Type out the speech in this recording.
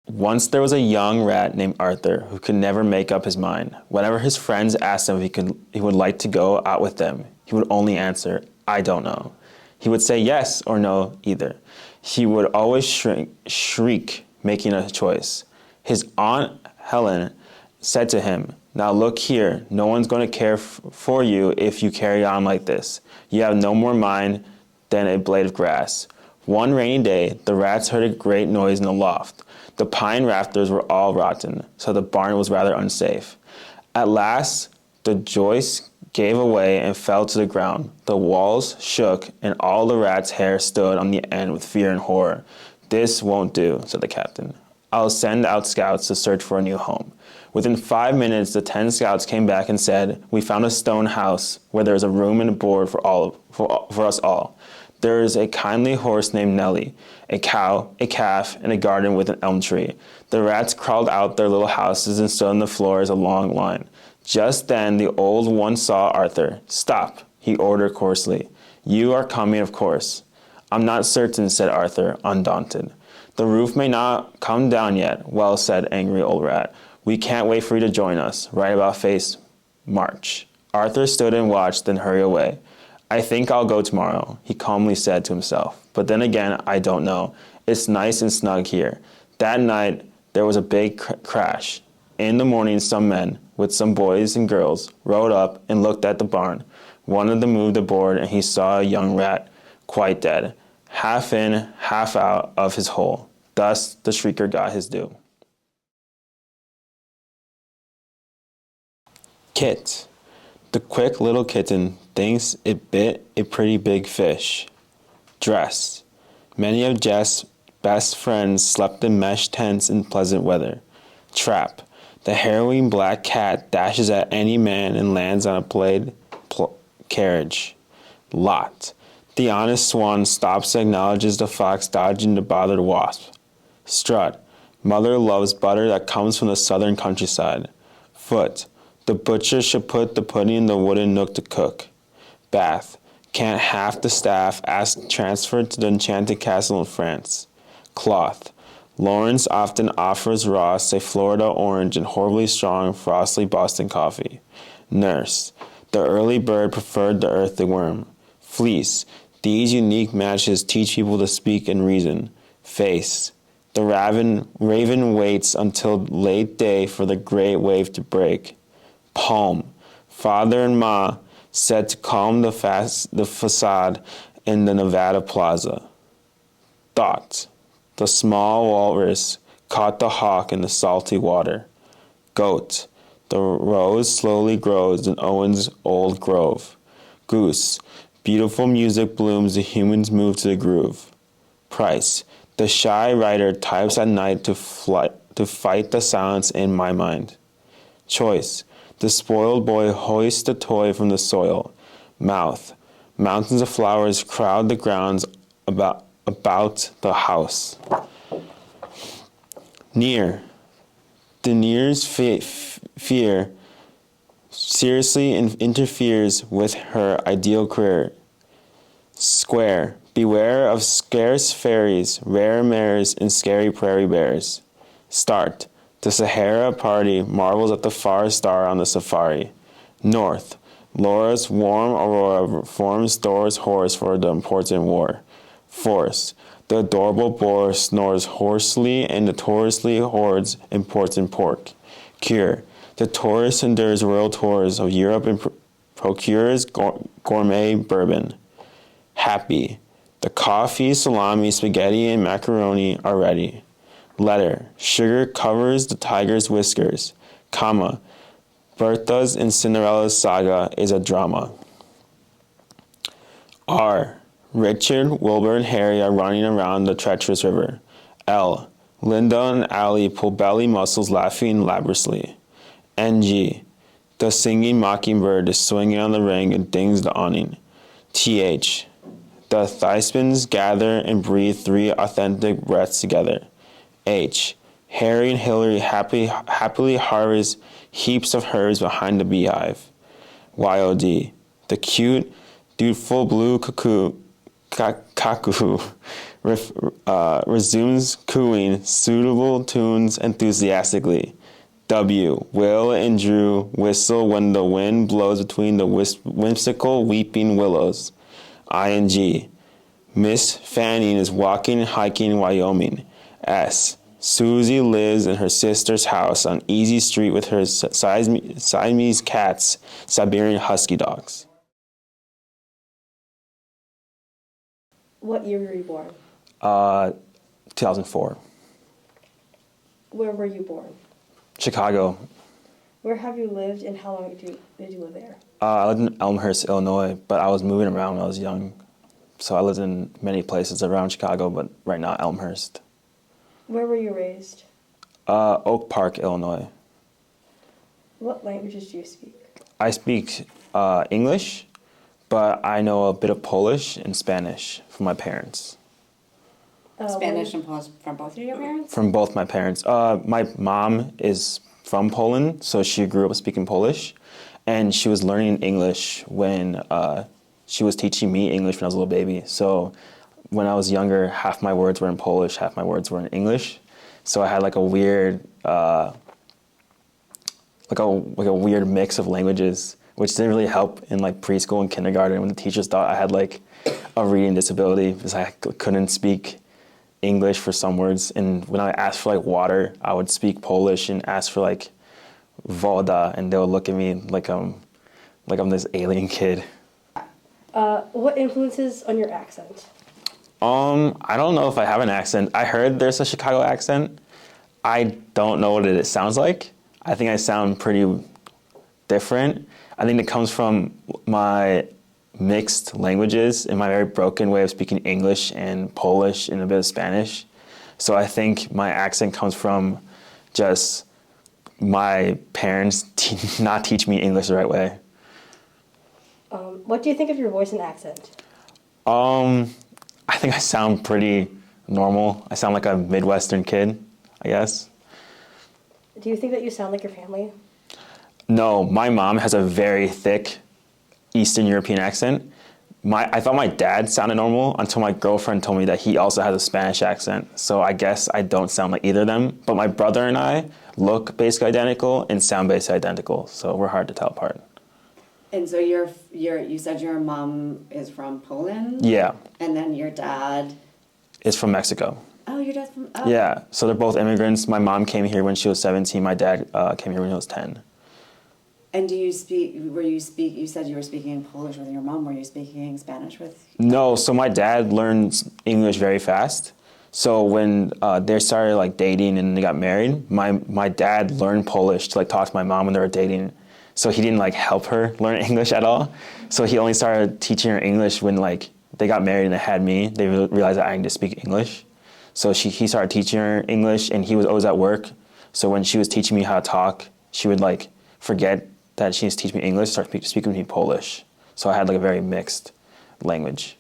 Once there was a young rat named Arthur who could never make up his mind. Whenever his friends asked him if he would like to go out with them, he would only answer, "I don't know." He would say yes or no either. He would always shriek, making a choice. His aunt Helen said to him, "Now look here, no one's going to care for you if you carry on like this. You have no more mind than a blade of grass." One rainy day, the rats heard a great noise in the loft. The pine rafters were all rotten, so the barn was rather unsafe. At last, the joist gave way and fell to the ground. The walls shook, and all the rats' hair stood on the end with fear and horror. "This won't do," said the captain. "I'll send out scouts to search for a new home." Within 5 minutes, the 10 scouts came back and said, "We found a stone house where there is a room and a board for us all. There is a kindly horse named Nellie, a cow, a calf, and a garden with an elm tree." The rats crawled out their little houses and stood on the floor as a long line. Just then the old one saw Arthur. "Stop," he ordered coarsely. "You are coming, of course." "I'm not certain," said Arthur, undaunted. "The roof may not come down yet." "Well," said angry old rat, "we can't wait for you to join us. Right about face, march." Arthur stood and watched, then hurried away. "I think I'll go tomorrow," he calmly said to himself. "But then again, I don't know. It's nice and snug here." That night, there was a big crash. In the morning, some men, with some boys and girls, rode up and looked at the barn. One of them moved the board, and he saw a young rat, quite dead, half in, half out of his hole. Thus, the shrieker got his due. Kit. The quick little kitten thinks it bit a pretty big fish. Dress. Many of Jess' best friends slept in mesh tents in pleasant weather. Trap. The harrowing black cat dashes at any man and lands on a plaid carriage. Lot. The honest swan stops and acknowledges the fox dodging the bothered wasp. Strut. Mother loves butter that comes from the southern countryside. Foot. The butcher should put the pudding in the wooden nook to cook. Bath. Can't half the staff ask transferred to the enchanted castle in France. Cloth. Lawrence often offers Ross a Florida orange and horribly strong frosty Boston coffee. Nurse. The early bird preferred the earthly worm. Fleece. These unique matches teach people to speak and reason. Face. The raven waits until late day for the great wave to break. Palm. Father and Ma said to calm the facade in the Nevada Plaza. Thought. The small walrus caught the hawk in the salty water. Goat. The rose slowly grows in Owen's old grove. Goose. Beautiful music blooms, the humans move to the groove. Price. The shy writer types at night to fight the silence in my mind. Choice. The spoiled boy hoists the toy from the soil. Mouth. Mountains of flowers crowd the grounds about the house. Near. The near's fear seriously interferes with her ideal career. Square. Beware of scarce fairies, rare mares, and scary prairie bears. Start. The Sahara party marvels at the far star on the safari. North. Laura's warm aurora forms Thor's horse for the important war. Force. The adorable boar snores hoarsely and notoriously hoards important pork. Cure. The tourist endures royal tours of Europe and procures gourmet bourbon. Happy. The coffee, salami, spaghetti, and macaroni are ready. Letter. Sugar covers the tiger's whiskers. Comma. Bertha's and Cinderella's saga is a drama. R. Richard, Wilbur, and Harry are running around the treacherous river. L. Linda and Allie pull belly muscles laughing laboriously. N.G. The singing mockingbird is swinging on the ring and dings the awning. T.H. The Thespians gather and breathe 3 authentic breaths together. H. Harry and Hillary happily harvest heaps of herbs behind the beehive. Y.O.D. The cute, dutiful blue cuckoo Resumes cooing suitable tunes enthusiastically. W. Will and Drew whistle when the wind blows between the whimsical weeping willows. ING. Miss Fanning is walking and hiking in Wyoming. S. Susie lives in her sister's house on Easy Street with her Siamese cats, Siberian husky dogs. What year were you born? 2004. Where were you born? Chicago. Where have you lived and how long did you live there? I lived in Elmhurst, Illinois, but I was moving around when I was young. So I lived in many places around Chicago, but right now Elmhurst. Where were you raised? Oak Park, Illinois. What languages do you speak? I speak English, but I know a bit of Polish and Spanish from my parents. Spanish and Polish from both of your parents? From both my parents. My mom is from Poland, so she grew up speaking Polish, and she was learning English when she was teaching me English when I was a little baby. So when I was younger, half my words were in Polish, half my words were in English. So I had like a weird, like a weird mix of languages, which didn't really help in like preschool and kindergarten when the teachers thought I had like a reading disability because I couldn't speak English for some words. And when I asked for like water, I would speak Polish and ask for like woda, and they would look at me like I'm this alien kid. What influences on your accent? I don't know if I have an accent. I heard there's a Chicago accent. I don't know what it sounds like. I think I sound pretty different. I think it comes from my mixed languages and my very broken way of speaking English and Polish and a bit of Spanish. So I think my accent comes from just my parents not teach me English the right way. What do you think of your voice and accent? I think I sound pretty normal. I sound like a Midwestern kid, I guess. Do you think that you sound like your family? No, my mom has a very thick Eastern European accent. I thought my dad sounded normal until my girlfriend told me that he also has a Spanish accent. So I guess I don't sound like either of them. But my brother and I look basically identical and sound basically identical. So we're hard to tell apart. And so you said your mom is from Poland? Yeah. And then your dad? Is from Mexico. Oh, your dad's from... Oh. Yeah, so they're both immigrants. My mom came here when she was 17. My dad came here when he was 10. And you said you were speaking Polish with your mom. Were you speaking Spanish with... No, so my dad learned English very fast. So when they started like dating and they got married, my dad learned Polish to like talk to my mom when they were dating. So he didn't like help her learn English at all. So he only started teaching her English when like they got married and they had me. They realized that I need to speak English. So he started teaching her English, and he was always at work. So when she was teaching me how to talk, she would like forget that she needs to teach me English, start speaking to me Polish. So I had like a very mixed language.